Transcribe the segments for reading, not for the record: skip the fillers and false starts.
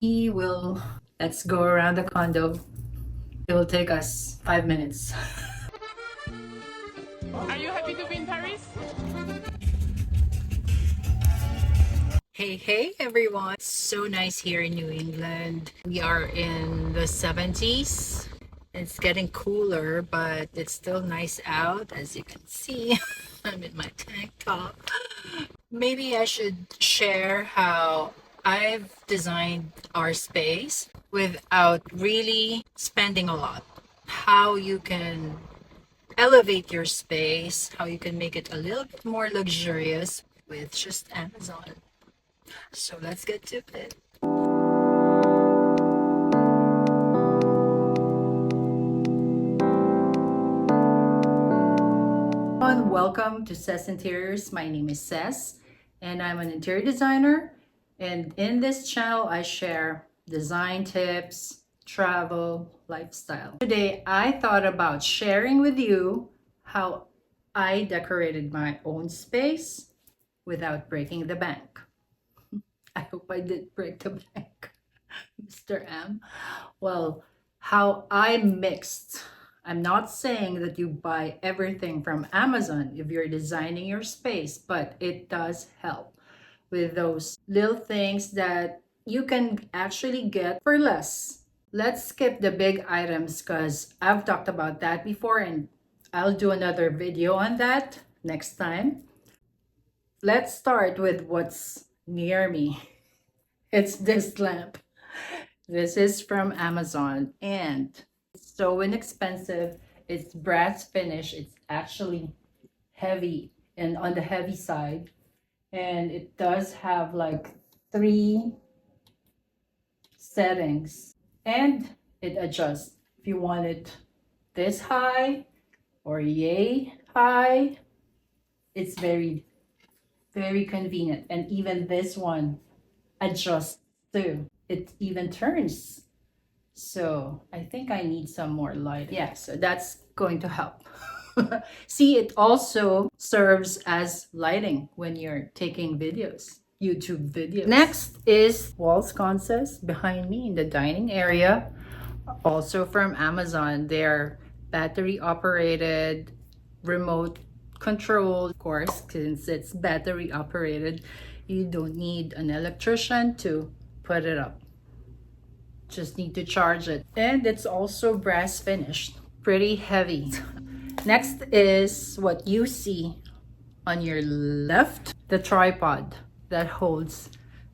He will, let's go around the condo. It will take us 5 minutes. Are you happy to be in Paris? Hey everyone. It's so nice here in New England. We are in the 70s. It's getting cooler, but it's still nice out, as you can see. I'm in my tank top. Maybe I should share how I've designed our space without really spending a lot. How you can elevate your space, how you can make it a little bit more luxurious with just Amazon. So let's get to it. Welcome to Cess Interiors. My name is Cess and I'm an interior designer. And in this channel, I share design tips, travel, lifestyle. Today, I thought about sharing with you how I decorated my own space without breaking the bank. I hope I did break the bank, Mr. M. Well, how I mixed. I'm not saying that you buy everything from Amazon if you're designing your space, but it does help with those little things that you can actually get for less. Let's skip the big items because I've talked about that before and I'll do another video on that next time. Let's start with what's near me. It's this lamp. This is from Amazon and it's so inexpensive. It's brass finish. It's actually heavy and on the heavy side. And it does have like 3 settings and it adjusts if you want it this high or yay high. It's very, very convenient. And even this one adjusts too. It even turns. So I think I need some more light. Yeah, so that's going to help. See, it also serves as lighting when you're taking videos, YouTube videos. Next is wall sconces behind me in the dining area. Also from Amazon. They're battery operated, remote controlled. Of course, since it's battery operated, you don't need an electrician to put it up. Just need to charge it. And it's also brass finished, pretty heavy. Next is what you see on your left, the tripod that holds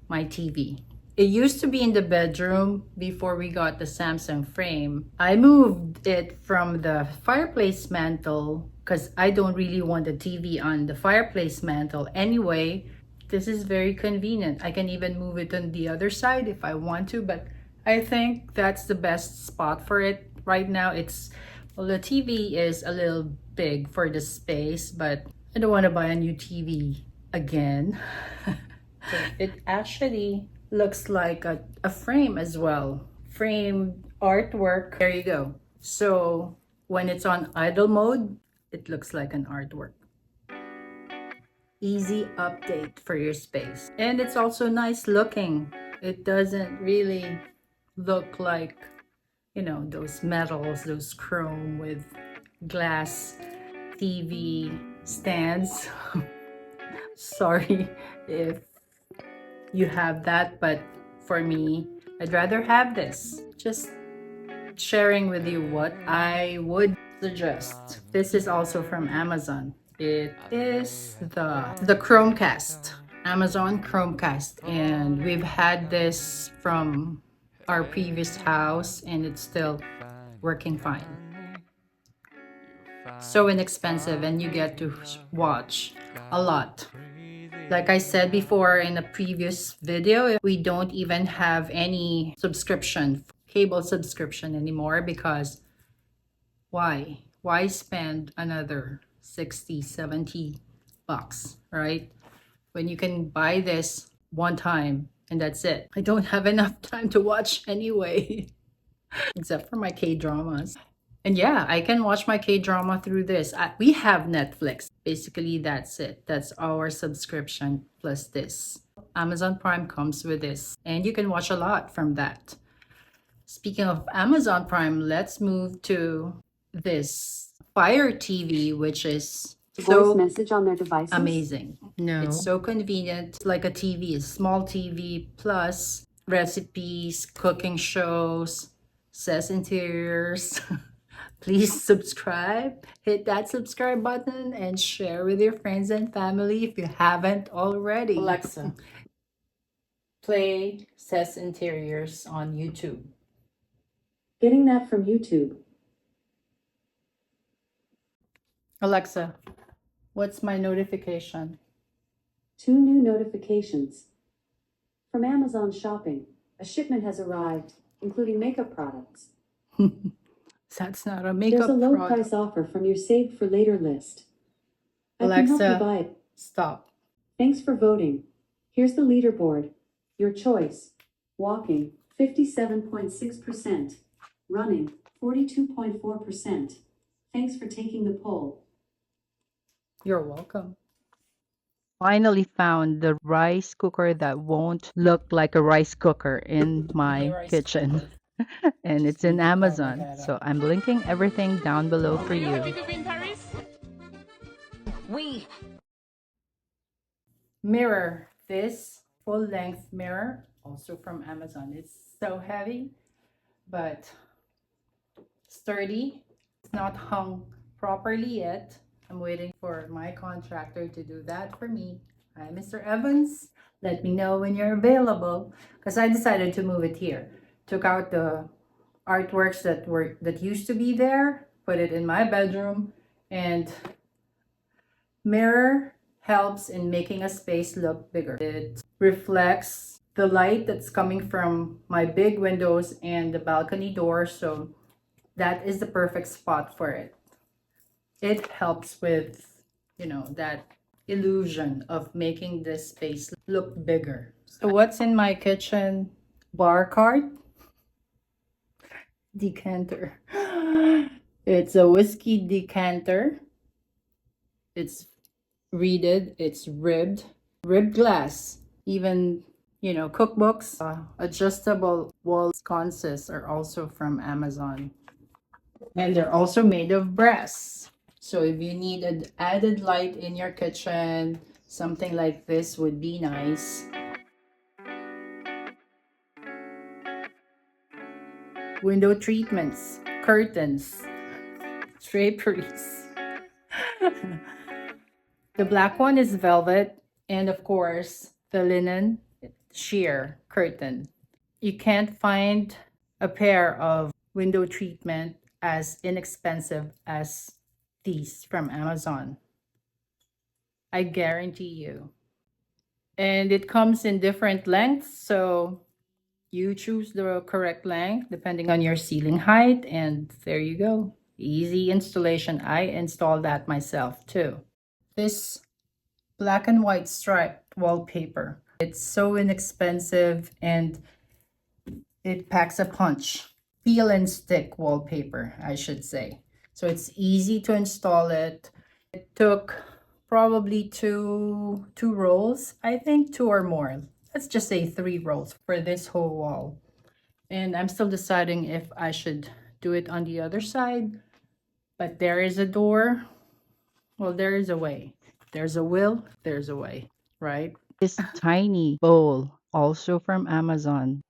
my TV. It used to be in the bedroom before we got the Samsung frame. I moved it from the fireplace mantle because I don't really want the TV on the fireplace mantle anyway. This is very convenient. I can even move it on the other side if I want to, but I think that's the best spot for it. Right now, well, the TV is a little big for the space, but I don't want to buy a new TV again. It actually looks like a frame as well. Frame artwork. There you go. So when it's on idle mode, it looks like an artwork. Easy update for your space. And it's also nice looking. It doesn't really look like, you know, those metals, those chrome with glass TV stands. Sorry if you have that, but for me, I'd rather have this. Just sharing with you what I would suggest. This is also from Amazon. It is the Chromecast, Amazon Chromecast, and we've had this from our previous house and it's still working fine. So inexpensive and you get to watch a lot. Like I said before in a previous video, we don't even have any subscription, cable subscription anymore because why? Why spend another 60, 70 bucks, right? When you can buy this one time and that's it. I don't have enough time to watch anyway, except for my K-dramas. And yeah, I can watch my K-drama through this. We have Netflix. Basically, that's it. That's our subscription plus this. Amazon Prime comes with this, and you can watch a lot from that. Speaking of Amazon Prime, let's move to this Fire TV, which is Voice message on their devices? amazing. No. It's so convenient. It's like a TV, a small TV, plus recipes, cooking shows, says interiors. Please subscribe. Hit that subscribe button and share with your friends and family if you haven't already. Alexa, play Says Interiors on YouTube. Getting that from YouTube. Alexa, what's my notification? 2 new notifications. From Amazon Shopping, a shipment has arrived, including makeup products. That's not a makeup There's a low product. price offer from your saved for later list. I can help you Alexa, buy it. stop. Thanks for voting. Here's the leaderboard. Your choice. Walking, 57.6%. Running, 42.4%. Thanks for taking the poll. You're welcome. Finally found the rice cooker that won't look like a rice cooker in my kitchen. And it's in Amazon. So I'm linking everything down below for Are you you. happy to be in Paris? Mirror. This full-length mirror, also from Amazon. It's so heavy, but sturdy. It's not hung properly yet. I'm waiting for my contractor to do that for me. Hi, Mr. Evans. Let me know when you're available, because I decided to move it here. Took out the artworks that used to be there, put it in my bedroom, and mirror helps in making a space look bigger. It reflects the light that's coming from my big windows and the balcony door, so that is the perfect spot for it. It helps with, that illusion of making this space look bigger. So what's in my kitchen bar cart? Decanter. It's a whiskey decanter. It's reeded, it's ribbed glass. Even, cookbooks, adjustable wall sconces are also from Amazon. And they're also made of brass. So if you need an added light in your kitchen, something like this would be nice. Window treatments, curtains, draperies. The black one is velvet, and of course, the linen sheer curtain. You can't find a pair of window treatment as inexpensive as these from Amazon. I guarantee you. And it comes in different lengths, so you choose the correct length depending on your ceiling height, and there you go. Easy installation. I installed that myself too. This black and white striped wallpaper. It's so inexpensive and it packs a punch. Peel and stick wallpaper, I should say. So it's easy to install it. It took probably two rolls, I think, 2 or more. Let's just say 3 rolls for this whole wall. And I'm still deciding if I should do it on the other side. But there is a door. Well, there is a way. There's a will, there's a way, right? This tiny bowl, also from Amazon.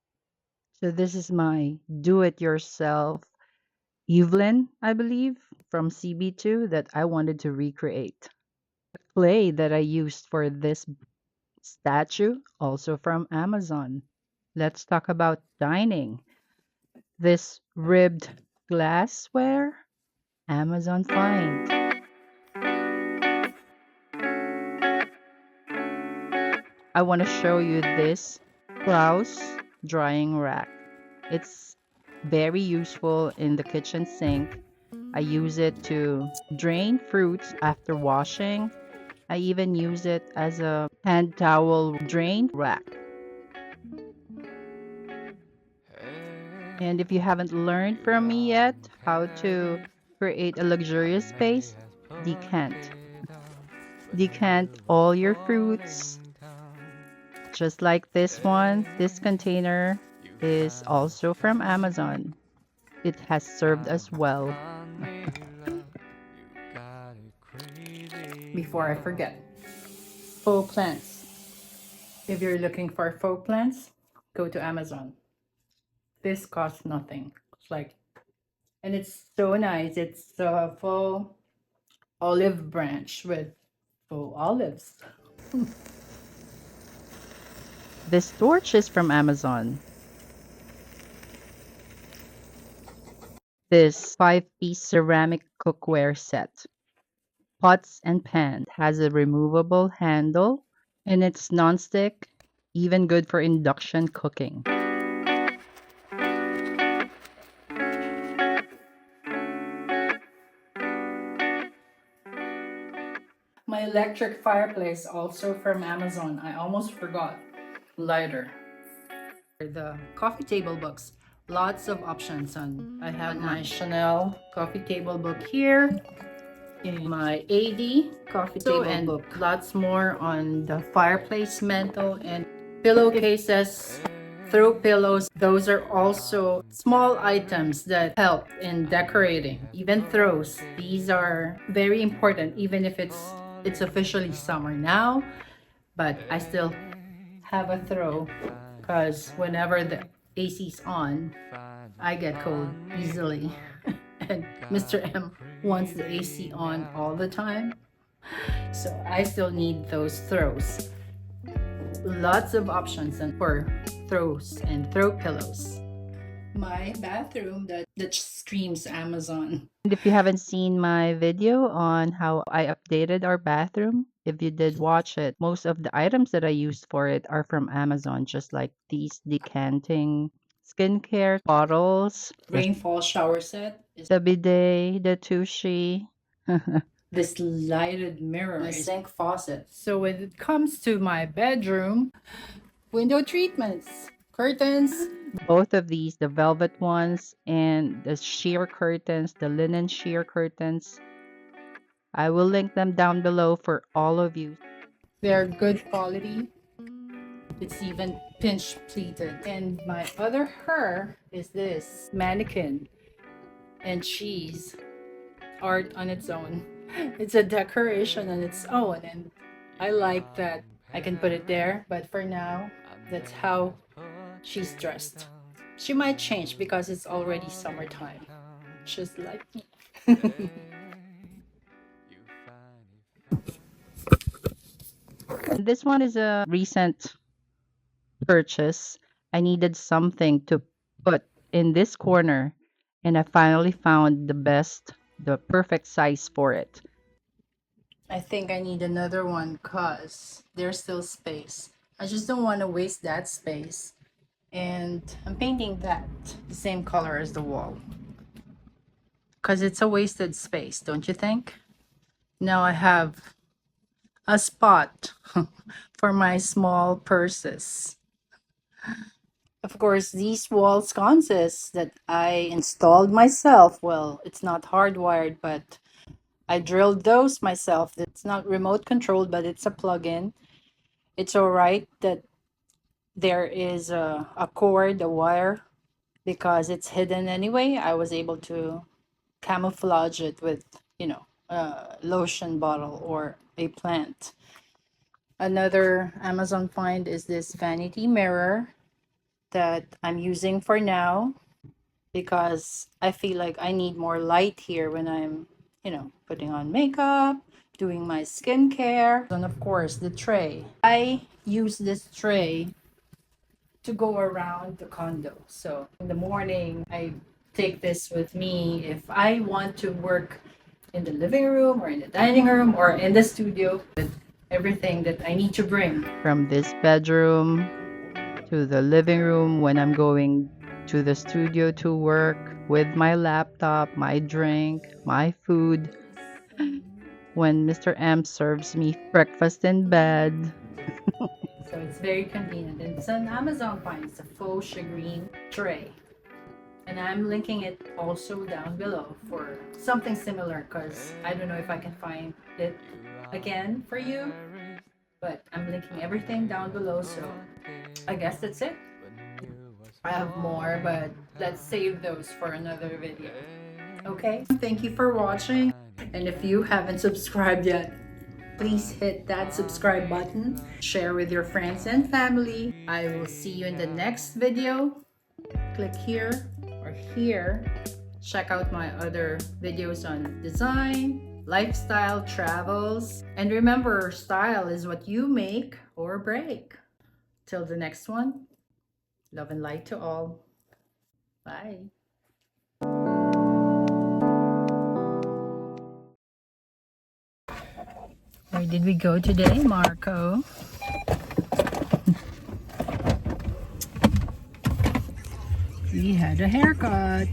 So this is my do-it-yourself Evelyn, I believe, from CB2 that I wanted to recreate. The clay that I used for this statue, also from Amazon. Let's talk about dining. This ribbed glassware, Amazon find. I want to show you this Klaus drying rack. It's very useful in the kitchen sink. I use it to drain fruits after washing. I even use it as a hand towel drain rack. And if you haven't learned from me yet how to create a luxurious space, decant. Decant all your fruits, Just like this one, this container is also from Amazon. It has served us well. Before I forget, faux plants. If you're looking for faux plants, go to Amazon. This costs nothing. It's like, and it's so nice. It's a faux olive branch with faux olives. This torch is from Amazon. This 5-piece ceramic cookware set. Pots and pan has a removable handle and it's non-stick, even good for induction cooking. My electric fireplace also from Amazon. I almost forgot. Lighter. The coffee table books. Lots of options on. I have my Chanel coffee table book here. My AD coffee table book. Lots more on the fireplace mantle and pillowcases, throw pillows. Those are also small items that help in decorating. Even throws. These are very important even if it's officially summer now, but I still have a throw because whenever the AC's on, I get cold easily. And Mr. M wants the AC on all the time. So I still need those throws. Lots of options for throws and throw pillows. My bathroom that screams Amazon. And if you haven't seen my video on how I updated our bathroom, if you did watch it, most of the items that I used for it are from Amazon, just like these decanting skincare bottles, Rainfall shower set is the bidet, the tushy. this lighted mirror, my sink faucet. So when it comes to my bedroom, window treatments, curtains. Both of these, the velvet ones and the sheer curtains, the linen sheer curtains. I will link them down below for all of you. They're good quality. It's even pinch pleated. And my other her is this mannequin and cheese art on its own. It's a decoration on its own, and I like that I can put it there. But for now, that's how she's dressed. She might change because it's already summertime, just like me. This one is a recent purchase. I needed something to put in this corner, and I finally found the perfect size for it. I think I need another one because there's still space. I just don't want to waste that space. And I'm painting that the same color as the wall. Because it's a wasted space, don't you think? Now I have a spot for my small purses. Of course, these wall sconces that I installed myself, well, it's not hardwired, but I drilled those myself. It's not remote controlled, but it's a plug-in. It's all right that there is a cord, a wire, because it's hidden anyway. I was able to camouflage it with, a lotion bottle or a plant. Another Amazon find is this vanity mirror that I'm using for now because I feel like I need more light here when I'm, putting on makeup, doing my skincare. And of course, the tray. I use this tray to go around the condo. So in the morning, I take this with me if I want to work in the living room or in the dining room or in the studio with everything that I need to bring. From this bedroom to the living room when I'm going to the studio to work with my laptop, my drink, my food. When Mr. M serves me breakfast in bed. So it's very convenient. And it's an Amazon find. It's a faux shagreen tray. And I'm linking it also down below for something similar because I don't know if I can find it again for you. But I'm linking everything down below, so I guess that's it. I have more, but let's save those for another video. Okay? Thank you for watching. And if you haven't subscribed yet, please hit that subscribe button. Share with your friends and family. I will see you in the next video. Click here or here. Check out my other videos on design, lifestyle, travels. And remember, style is what you make or break. Till the next one, love and light to all. Bye. Where did we go today, Marco? We had a haircut.